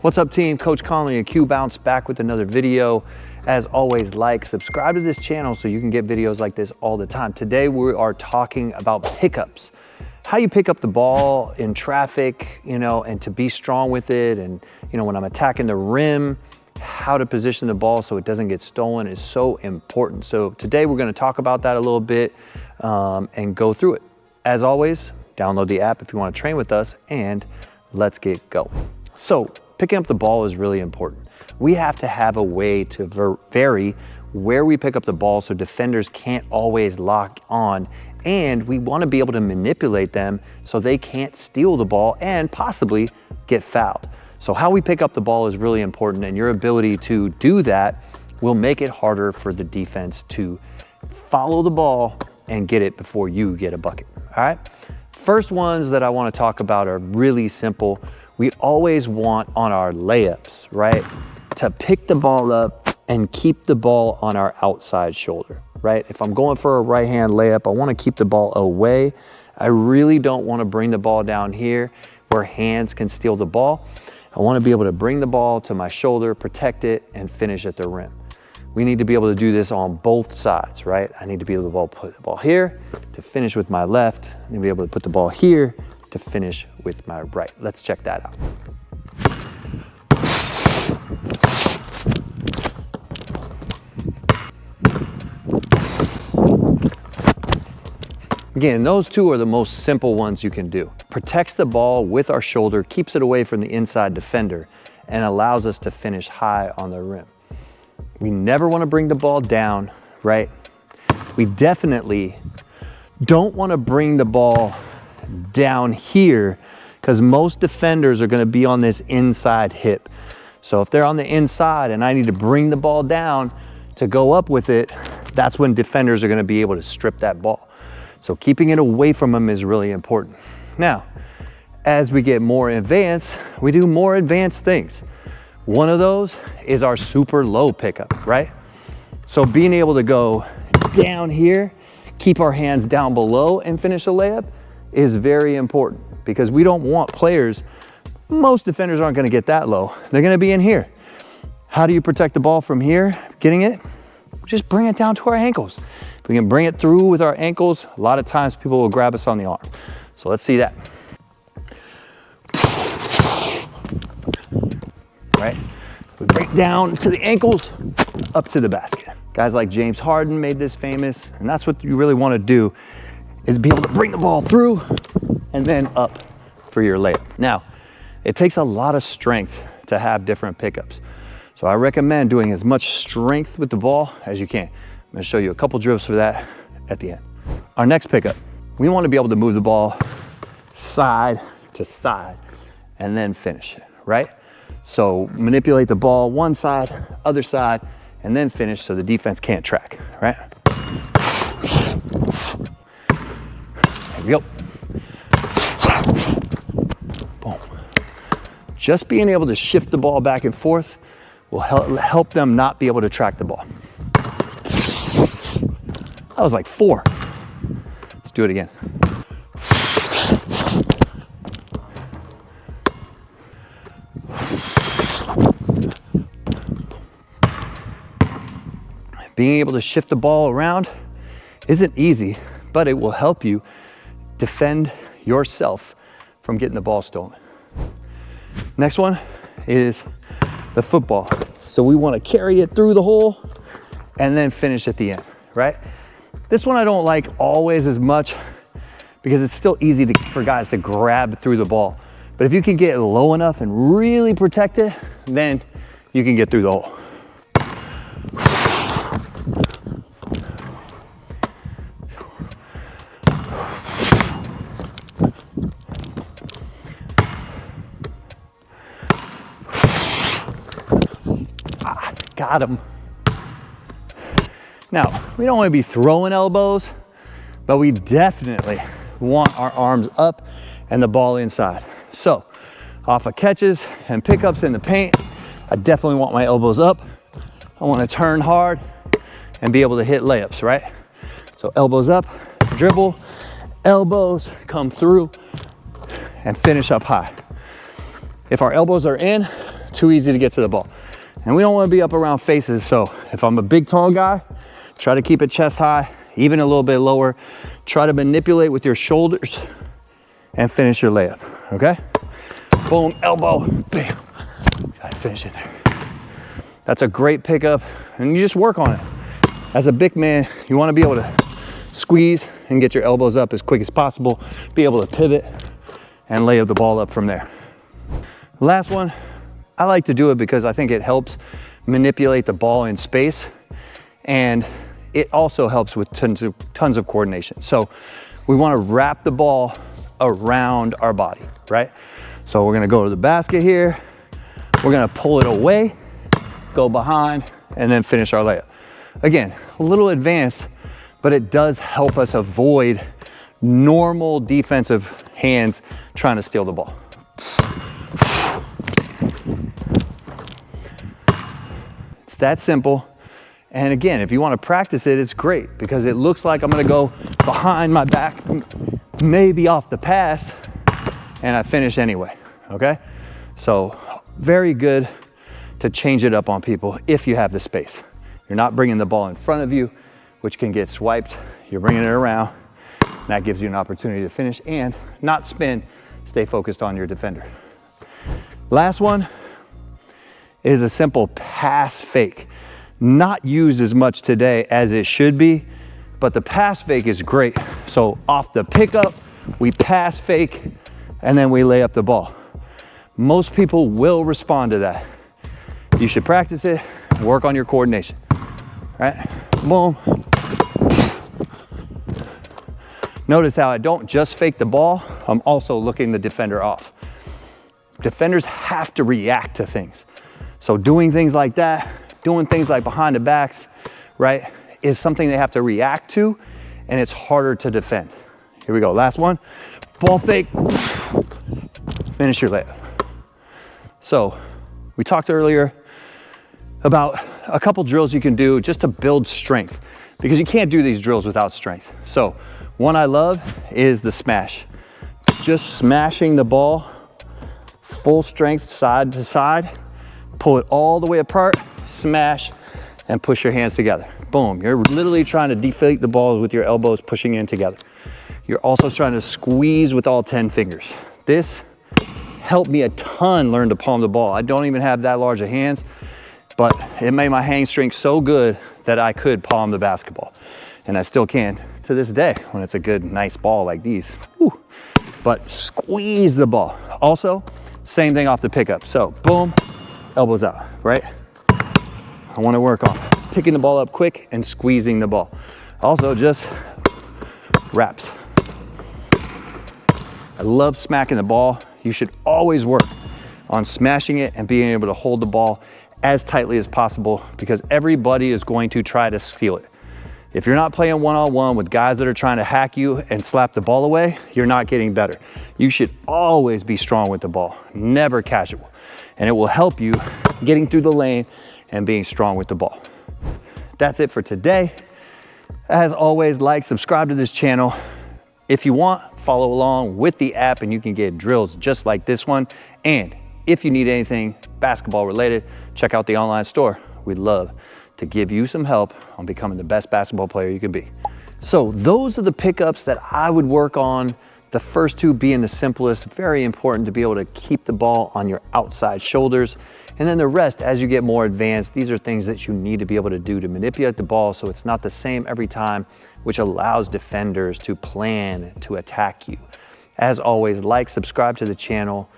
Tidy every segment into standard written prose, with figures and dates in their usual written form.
What's up team? Coach Conley and QBounce back with another video. As always, like, subscribe to this channel so you can get videos like this all the time. Today we are talking about pickups. How you pick up the ball in traffic, and to be strong with it. And, when I'm attacking the rim, how to position the ball so it doesn't get stolen is so important. So today we're gonna talk about that a little bit and go through it. As always, download the app if you wanna train with us and let's get going. So picking up the ball is really important. We have to have a way to vary where we pick up the ball so defenders can't always lock on, and we want to be able to manipulate them so they can't steal the ball and possibly get fouled. So how we pick up the ball is really important, and your ability to do that will make it harder for the defense to follow the ball and get it before you get a bucket, all right? First ones that I want to talk about are really simple. We always want on our layups, right, to pick the ball up and keep the ball on our outside shoulder, right? If I'm going for a right hand layup, I want to keep the ball away. I really don't want to bring the ball down here where hands can steal the ball. I want to be able to bring the ball to my shoulder, protect it, and finish at the rim. We need to be able to do this on both sides, right? I need to be able to put the ball here to finish with my left. I need to be able to put the ball here to finish with my right. Let's check that out. Again, those two are the most simple ones you can do. Protects the ball with our shoulder, keeps it away from the inside defender, and allows us to finish high on the rim. We never want to bring the ball down, right? We definitely don't want to bring the ball down here because most defenders are going to be on this inside hip. So if they're on the inside and I need to bring the ball down to go up with it, that's when defenders are going to be able to strip that ball. So keeping it away from them is really important. Now, as we get more advanced, we do more advanced things. One of those is our super low pickup, right? So being able to go down here, keep our hands down below and finish a layup is very important because we don't want players, most defenders aren't gonna get that low. They're gonna be in here. How do you protect the ball from here, getting it? Just bring it down to our ankles. If we can bring it through with our ankles, a lot of times people will grab us on the arm. So let's see that. Right? We bring it down to the ankles, up to the basket. Guys like James Harden made this famous, and that's what you really want to do, is be able to bring the ball through and then up for your layup. Now, it takes a lot of strength to have different pickups. So I recommend doing as much strength with the ball as you can. I'm gonna show you a couple drills for that at the end. Our next pickup, we want to be able to move the ball side to side and then finish it, right? So manipulate the ball one side, other side, and then finish so the defense can't track, right? There we go. Boom. Just being able to shift the ball back and forth will help them not be able to track the ball. That was like 4. Let's do it again. Being able to shift the ball around isn't easy, but it will help you defend yourself from getting the ball stolen. Next one is the football. So we want to carry it through the hole and then finish at the end, right? This one I don't like always as much because it's still easy for guys to grab through the ball. But if you can get it low enough and really protect it, then you can get through the hole. Got him. Now, we don't want to be throwing elbows, but we definitely want our arms up and the ball inside. So, off of catches and pickups in the paint, I definitely want my elbows up. I want to turn hard and be able to hit layups, right? So elbows up, dribble, elbows come through and finish up high. If our elbows are in, too easy to get to the ball. And we don't want to be up around faces, so if I'm a big, tall guy, try to keep it chest high, even a little bit lower. Try to manipulate with your shoulders and finish your layup, okay? Boom, elbow, bam. Gotta finish it there. That's a great pickup, and you just work on it. As a big man, you want to be able to squeeze and get your elbows up as quick as possible, be able to pivot and lay the ball up from there. Last one, I like to do it because I think it helps manipulate the ball in space, and it also helps with tons of coordination. So we want to wrap the ball around our body, right? So we're going to go to the basket here, we're going to pull it away, go behind, and then finish our layup. Again, a little advanced, but it does help us avoid normal defensive hands trying to steal the ball. It's that simple. And again, if you want to practice it, it's great because it looks like I'm going to go behind my back, maybe off the pass, and I finish anyway, okay? So very good to change it up on people if you have the space. You're not bringing the ball in front of you, which can get swiped. You're bringing it around. And that gives you an opportunity to finish and not spin. Stay focused on your defender. Last one is a simple pass fake. Not used as much today as it should be, but the pass fake is great. So off the pickup, we pass fake, and then we lay up the ball. Most people will respond to that. You should practice it, work on your coordination, right? Boom. Notice how I don't just fake the ball, I'm also looking the defender off. Defenders have to react to things. So doing things like that, doing things like behind the backs, right, is something they have to react to, and it's harder to defend. Here we go, last one. Ball fake, finish your layup. So we talked earlier about a couple drills you can do just to build strength, because you can't do these drills without strength. So one I love is the smash. Just smashing the ball, full strength side to side, pull it all the way apart, smash, and push your hands together. Boom, you're literally trying to deflate the ball with your elbows pushing in together. You're also trying to squeeze with all 10 fingers. This helped me a ton learn to palm the ball. I don't even have that large of hands, but it made my hang strength so good that I could palm the basketball. And I still can to this day when it's a good, nice ball like these. Whew. But squeeze the ball. Also, same thing off the pickup. So boom, elbows out, right? I want to work on picking the ball up quick and squeezing the ball. Also just wraps. I love smacking the ball. You should always work on smashing it and being able to hold the ball as tightly as possible, because everybody is going to try to steal it. If you're not playing one-on-one with guys that are trying to hack you and slap the ball away, you're not getting better. You should always be strong with the ball, never casual. And it will help you getting through the lane and being strong with the ball. That's it for today. As always, like, subscribe to this channel. If you want, follow along with the app and you can get drills just like this one. And if you need anything basketball related, check out the online store. We'd love to give you some help on becoming the best basketball player you can be. So those are the pickups that I would work on. The first two being the simplest, very important to be able to keep the ball on your outside shoulders. And then the rest, as you get more advanced, these are things that you need to be able to do to manipulate the ball so it's not the same every time, which allows defenders to plan to attack you. As always, like, subscribe to the channel,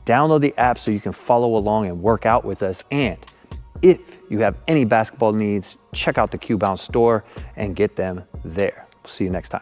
download the app so you can follow along and work out with us. And if you have any basketball needs, check out the QBounce store and get them there. We'll see you next time.